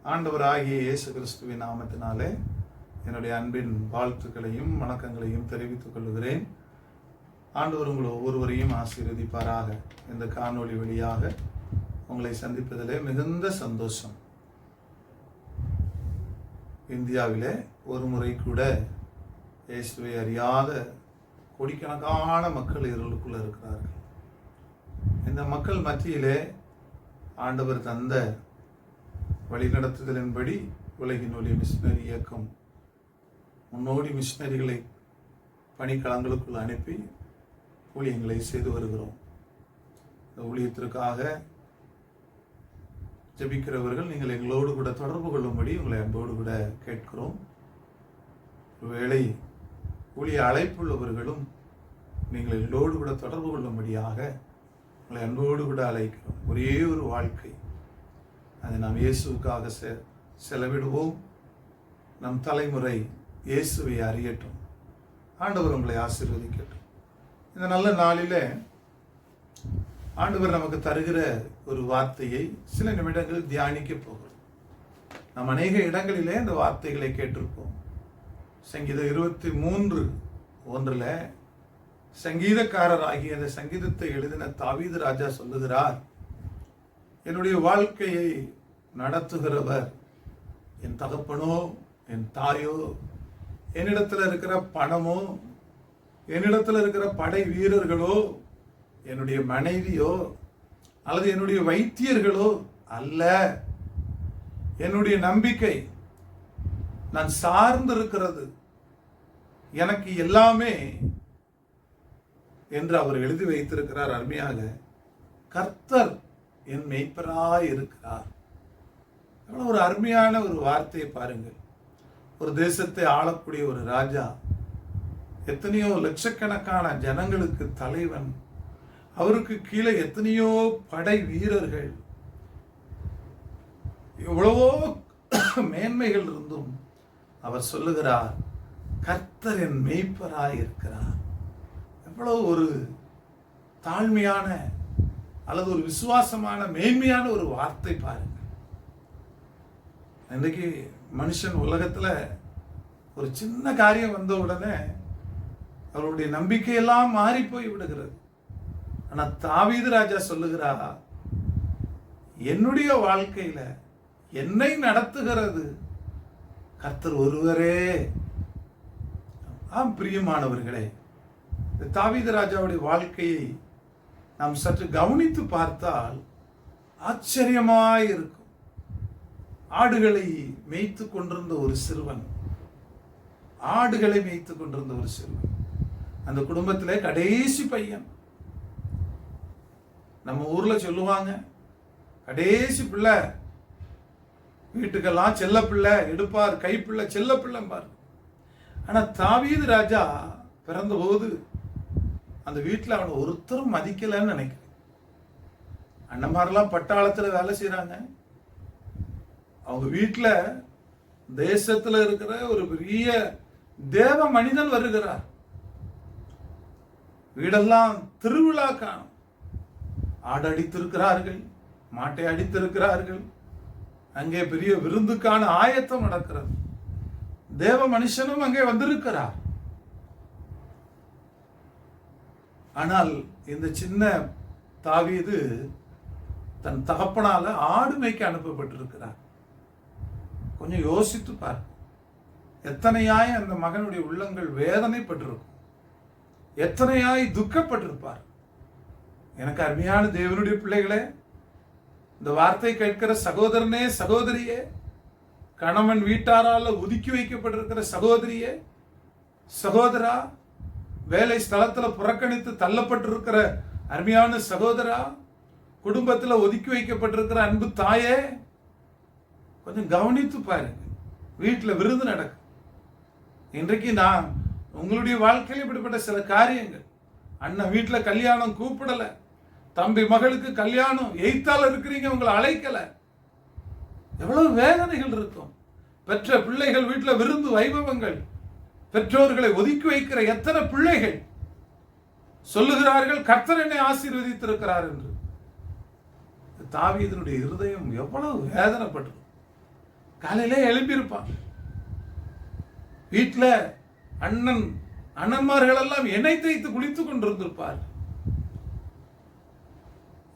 ஆண்டவராகிய இயேசு கிறிஸ்துவின் நாமத்தினாலே என்னுடைய அன்பின் வாழ்த்துக்களையும் வணக்கங்களையும் தெரிவித்துக் கொள்கிறேன். ஆண்டவர் உங்கள் ஒவ்வொருவரையும் ஆசீர்வதிப்பாராக. இந்த காணொளி வழியாக உங்களை சந்திப்பதிலே மிகுந்த சந்தோஷம். இந்தியாவிலே ஒரு முறை கூட இயேசுவை அறியாத கோடிக்கணக்கான மக்கள் இருளுக்குள்ள இருக்கிறார்கள். இந்த மக்கள் மத்தியிலே ஆண்டவர் தந்த வழிநடத்துதலின்படி உலகின் ஒளி மிஷினரி இயக்கம் முன்னோடி மிஷினரிகளை பணிக்களங்களுக்குள் அனுப்பி ஊழியங்களை செய்து வருகிறோம். இந்த ஊழியத்திற்காக ஜெபிக்கிறவர்கள் நீங்கள் எங்களோடு கூட தொடர்பு கொள்ளும்படி உங்களை அன்போடு கூட கேட்கிறோம். ஒருவேளை ஊழிய அழைப்புள்ளவர்களும் நீங்கள் எங்களோடு கூட தொடர்பு கொள்ளும்படியாக உங்களை அன்போடு கூட அழைக்கிறோம். ஒரே ஒரு வாழ்க்கை, அதை நாம் இயேசுவுக்காக செலவிடுவோம். நம் தலைமுறை இயேசுவை அறியட்டும். ஆண்டவர் உங்களை ஆசீர்வதிக்கட்டும். இந்த நல்ல நாளிலே ஆண்டவர் நமக்கு தருகிற ஒரு வார்த்தையை சில நிமிடங்கள் தியானிக்க போகிறோம். நாம் அநேக இடங்களிலே இந்த வார்த்தைகளை கேட்டிருப்போம். சங்கீதம் 23:1 சங்கீதக்காரராகிய அந்த சங்கீதத்தை எழுதின தாவீது ராஜா சொல்லுகிறார், என்னுடைய வாழ்க்கையை நடத்துகிறவர் என் தகப்பனோ என் தாயோ, என்னிடத்தில் இருக்கிற பணமோ, என்னிடத்தில் இருக்கிற படை வீரர்களோ, என்னுடைய மனைவியோ அல்லது என்னுடைய வைத்தியர்களோ அல்ல. என்னுடைய நம்பிக்கை, நான் சார்ந்திருக்கிறது எனக்கு எல்லாமே என்று அவர் எழுதி வைத்திருக்கிறார். அருமையாக, கர்த்தர் என் மேய்ப்பராய் இருக்கிறார். ஒரு அருமையான ஒரு வார்த்தையை பாருங்கள். ஒரு தேசத்தை ஆளக்கூடிய ஒரு ராஜா, எத்தனையோ லட்சக்கணக்கான ஜனங்களுக்கு தலைவன், அவருக்கு கீழே எத்தனையோ படை வீரர்கள், எவ்வளவோ மேன்மைகள் இருந்தும் அவர் சொல்லுகிறார், கர்த்தர் என் மேய்ப்பராய் இருக்கிறார். எவ்வளவு ஒரு தாழ்மையான அல்லது ஒரு விசுவாசமான மேன்மையான ஒரு வார்த்தை பாருங்க. இன்னைக்கு மனுஷன் உலகத்துல ஒரு சின்ன காரியம் வந்த உடனே அவருடைய நம்பிக்கையெல்லாம் மாறி போய் விடுகிறது. ஆனா தாவீது ராஜா சொல்லுகிறார், என்னுடைய வாழ்க்கையில என்னை நடத்துகிறது கர்த்தர் ஒருவரே. ஆம் பிரியமானவர்களே, தாவீது ராஜாவுடைய வாழ்க்கையை நாம் சற்று கவனித்து பார்த்தால் ஆச்சரியமாய் இருக்கும். ஆடுகளை மேய்த்து கொண்டிருந்த ஒரு சிறுவன், அந்த குடும்பத்திலே கடைசி பையன். நம்ம ஊர்ல சொல்லுவாங்க, கடைசி பிள்ளை வீட்டுக்கெல்லாம் செல்ல பிள்ளை எடுப்பார், கைப்பிள்ளை செல்ல பிள்ளைம்பார். ஆனா தாவீது ராஜா பிறந்த போது அந்த வீட்டில் அவனை ஒருத்தரும் மதிக்கலன்னு நினைக்கிறேன். அண்ணன்மாரெல்லாம் பட்டாளத்தில் வேலை செய்யறாங்க. அவங்க வீட்டில் தேசத்தில் இருக்கிற ஒரு பெரிய தேவ மனிதன் வருகிறார். வீடெல்லாம் திருவிழா காணும். ஆடு அடித்திருக்கிறார்கள், மாட்டை அடித்திருக்கிறார்கள். அங்கே பெரிய விருந்துக்கான ஆயத்தம் நடக்கிறது. தேவ மனுஷனும் அங்கே வந்திருக்கிறார். ஆனால் இந்த சின்ன தாவீது தன் தகப்பனால ஆடு மேய்க்க அனுப்பப்பட்டிருக்கிறார். கொஞ்சம் யோசித்து பார், எத்தனையாய் அந்த மகனுடைய உள்ளங்கள் வேதனைப்பட்டிருக்கும், எத்தனையாய் துக்கப்பட்டிருப்பார். எனக்கு அருமையான தேவனுடைய பிள்ளைகளே, இந்த வார்த்தை கேட்கிற சகோதரனே, சகோதரியே, கணவன் வீட்டாரால ஒதுக்கி வைக்கப்பட்டிருக்கிற சகோதரியே, சகோதரா, வேலை ஸ்தலத்துல புறக்கணித்து தள்ளப்பட்டிருக்கிற அருமையான சகோதரா, குடும்பத்துல ஒதுக்கி வைக்கப்பட்டிருக்கிற அன்பு தாயே, கொஞ்சம் கவனித்து பாருங்க. வீட்டுல விருந்து நடக்கும். இன்றைக்கு நான் உங்களுடைய வாழ்க்கையில் இப்படிப்பட்ட சில காரியங்கள், அண்ணன் வீட்டுல கல்யாணம் கூப்பிடல, தம்பி மகளுக்கு கல்யாணம், எய்த்தால இருக்கிறீங்க, உங்களை அழைக்கல. எவ்வளவு வேதனைகள் இருக்கும். பெற்ற பிள்ளைகள் வீட்டுல விருந்து வைபவங்கள், பெற்றோர்களை ஒதுக்கி வைக்கிற எத்தனை பிள்ளைகள் சொல்லுகிறார்கள், கர்த்தர் என்னை ஆசீர்வதித்திருக்கிறார் என்று. தாவீதுனுடைய இருதயம் எவ்வளவு வேதனைப்பட்டது. காலையில எழுப்பியிருப்பாங்க. வீட்டுல அண்ணன்மார்கள் எல்லாம் எண்ணெய் தேய்த்து குளித்துக் கொண்டிருந்திருப்பார்.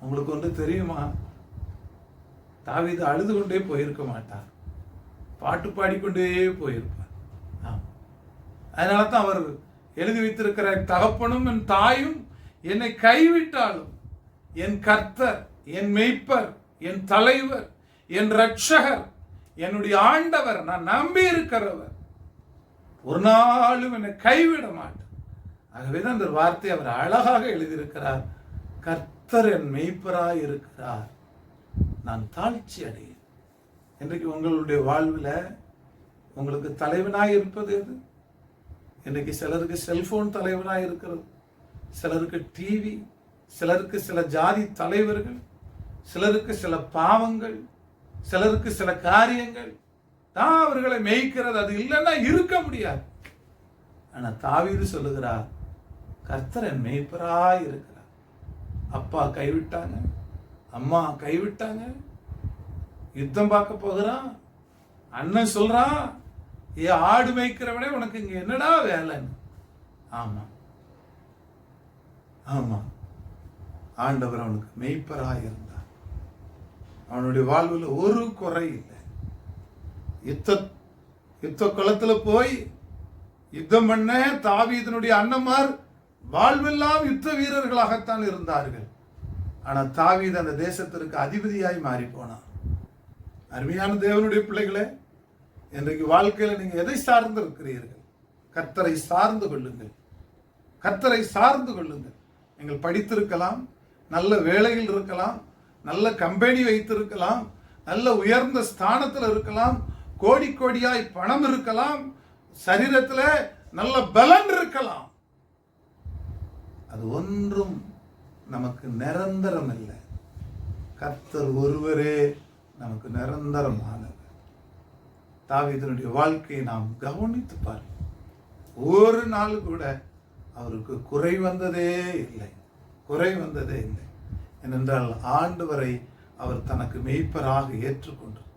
உங்களுக்கு ஒன்று தெரியுமா? தாவீது அழுது கொண்டே போயிருக்க மாட்டார், பாட்டு பாடிக்கொண்டே போயிருப்பார். அதனால தான் அவர் எழுதி வைத்திருக்கிற, தகப்பனும் என் தாயும் என்னை கைவிட்டாலும் என் கர்த்தர், என் மெய்ப்பர், என் தலைவர், என் ரட்சகர், என்னுடைய ஆண்டவர், நான் நம்பி இருக்கிறவர், ஒரு நாளும் என்னை கைவிட மாட்டார். ஆகவேதான் அந்த வார்த்தை அவர் அழகாக எழுதியிருக்கிறார். கர்த்தர் என் மெய்ப்பராய் இருக்கிறார், நான் தாழ்ச்சி அடையேன். இன்றைக்கு உங்களுடைய வாழ்வில் உங்களுக்கு தலைவனாய் இருப்பது எது? இன்றைக்கு சிலருக்கு செல்போன் தலைவனாய் இருக்கிறது, சிலருக்கு டிவி, சிலருக்கு சில ஜாதி தலைவர்கள், சிலருக்கு சில பாவங்கள், சிலருக்கு சில காரியங்கள் தான் அவர்களை மேய்க்கிறது. அது இல்லைன்னா இருக்க முடியாது. ஆனா தாவீது சொல்லுகிறார், கர்த்தர் என் மேய்ப்பராய் இருக்கிறார். அப்பா கைவிட்டாங்க, அம்மா கைவிட்டாங்க, யுத்தம் பார்க்க போகிறான், அண்ணன் சொல்றான், ஏ ஆடு மேய்க்கிறவனே உனக்கு இங்க என்னடா வேலைன்னு. ஆமா ஆமா, ஆண்டவர் அவனுக்கு மெய்ப்பராய் இருந்தார். அவனுடைய வாழ்வில் ஒரு குறை இல்லை. யுத்த களத்துல போய் யுத்தம் பண்ண தாவீதினுடைய அண்ணன்மார் வாழ்வெல்லாம் யுத்த வீரர்களாகத்தான் இருந்தார்கள். ஆனா தாவீது அந்த தேசத்திற்கு அதிபதியாய் மாறி போனான். அருமையான தேவனுடைய பிள்ளைகளே, இன்றைக்கு வாழ்க்கையில நீங்க எதை சார்ந்து இருக்கிறீர்கள்? கர்த்தரை சார்ந்து கொள்ளுங்கள், கர்த்தரை சார்ந்து கொள்ளுங்கள். நீங்கள் படித்திருக்கலாம், நல்ல வேலையில் இருக்கலாம், நல்ல கம்பெனி வைத்திருக்கலாம், நல்ல உயர்ந்த ஸ்தானத்தில் இருக்கலாம், கோடி கோடியாய் பணம் இருக்கலாம், சரீரத்தில் நல்ல பலன் இருக்கலாம். அது ஒன்றும் நமக்கு நிரந்தரம் இல்லை. கர்த்தர் ஒருவரே நமக்கு நிரந்தரமானவர். தாவீதினுடைய வாழ்க்கையை நாம் கவனித்து பாருங்கள். ஒரு நாள் கூட அவருக்கு குறை வந்ததே இல்லை, குறை வந்ததே இல்லை. ஏனென்றால் ஆண்டவரை அவர் தனக்கு மெய்ப்பராக ஏற்றுக்கொண்டார்.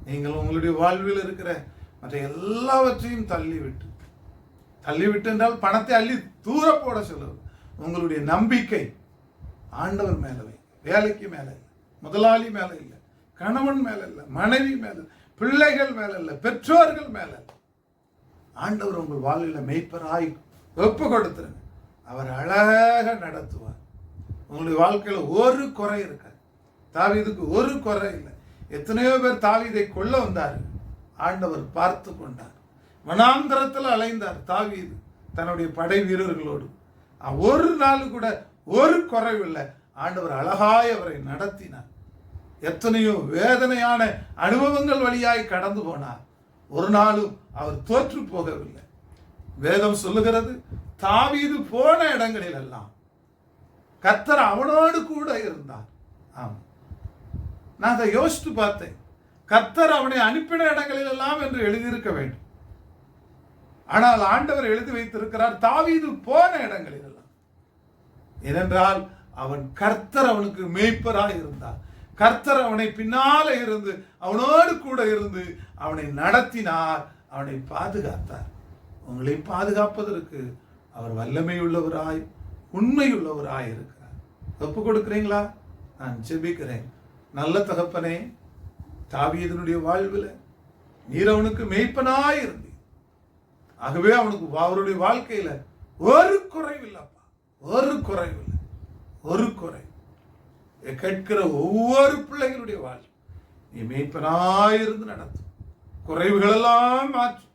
நீங்கள் உங்களுடைய வாழ்வில் இருக்கிற மற்ற எல்லாவற்றையும் தள்ளிவிட்டு என்றால் பணத்தை அள்ளி தூர போட சொல்லுவது. உங்களுடைய நம்பிக்கை ஆண்டவர் மேல வை. வேலைக்கு மேல இல்லை, முதலாளி மேல இல்லை, கணவன் மேல இல்லை, மனைவி மேல, பிள்ளைகள் மேல இல்லை, பெற்றோர்கள் மேல. ஆண்டவர் உங்கள் வாழ்வில் மெய்ப்பராய் ஒப்பு கொடுத்துருங்க. அவர் அழகாக நடத்துவார். உங்களுடைய வாழ்க்கையில ஒரு குறை இருக்காது. தாவீதுக்கு ஒரு குறை இல்லை. எத்தனையோ பேர் தாவீதை கொல்ல வந்தார், ஆண்டவர் பார்த்து கொண்டார். வனாந்தரத்தில் அலைந்தார் தாவீது தன்னுடைய படை வீரர்களோடு. ஒரு நாள் கூட ஒரு குறைவில்லை. ஆண்டவர் அழகாய் அவரை நடத்தினார். எத்தனையோ வேதனையான அனுபவங்கள் வழியாய் கடந்து போனார். ஒரு நாளும் அவர் தோற்று போகவில்லை. வேதம் சொல்லுகிறது, தாவீது போன இடங்களில் எல்லாம் கர்த்தர் அவனோடு கூட இருந்தார். ஆமா, நான் அதை யோசித்து பார்த்தேன். கர்த்தர் அவனை அனுப்பின இடங்களில் எல்லாம் என்று எழுதியிருக்க வேண்டும். ஆனால் ஆண்டவர் எழுதி வைத்திருக்கிறார் தாவீது போன இடங்களில் எல்லாம். ஏனென்றால் அவன் கர்த்தர் அவனுக்கு மேய்ப்பராய் இருந்தார். கர்த்தர் அவனை பின்னால இருந்து அவனோடு கூட இருந்து அவனை நடத்தினார், அவனை பாதுகாத்தார். உங்களை பாதுகாப்பதற்கு அவர் வல்லமை உள்ளவராய் உண்மையுள்ளவராய் இருக்கிறார். ஒப்பு கொடுக்கிறீங்களா? நான் ஜெபிக்கிறேன். நல்ல தகப்பனே, தாவீதினுடைய வாழ்வில் நீர் அவனுக்கு மேய்ப்பனாய் இருந்தீர். ஆகவே அவனுக்கு அவருடைய வாழ்க்கையில ஒரு குறைவில்லப்பா, ஒரு குறைவில்லை, ஒரு குறை. கேட்கிற ஒவ்வொரு பிள்ளைகளுடைய வாழ்க்கை நீ மேய்ப்பனாயிருந்து நடத்தும், குறைவுகளெல்லாம் மாற்றும்.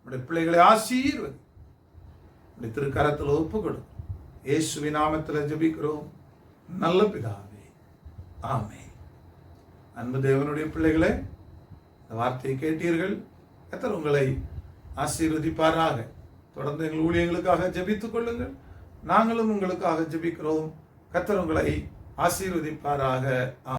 உடைய பிள்ளைகளை ஆசீர்வதி. உடைய திருக்கரத்தில் ஒப்பு கொடுக்கும். இயேசுவின் நாமத்தில் ஜெபிக்கிறோம் நல்ல பிதாவே, ஆமென். அன்பு தேவனுடைய பிள்ளைகளே, இந்த வார்த்தையை கேட்டீர்கள். கர்த்தர் உங்களை ஆசீர்வதிப்பாராக. தொடர்ந்து எங்கள் ஊழியங்களுக்காக ஜெபித்துக் கொள்ளுங்கள். நாங்களும் உங்களுக்காக ஜெபிக்கிறோம். கர்த்தர் உங்களை ஆசீர்வதிப்பாராக.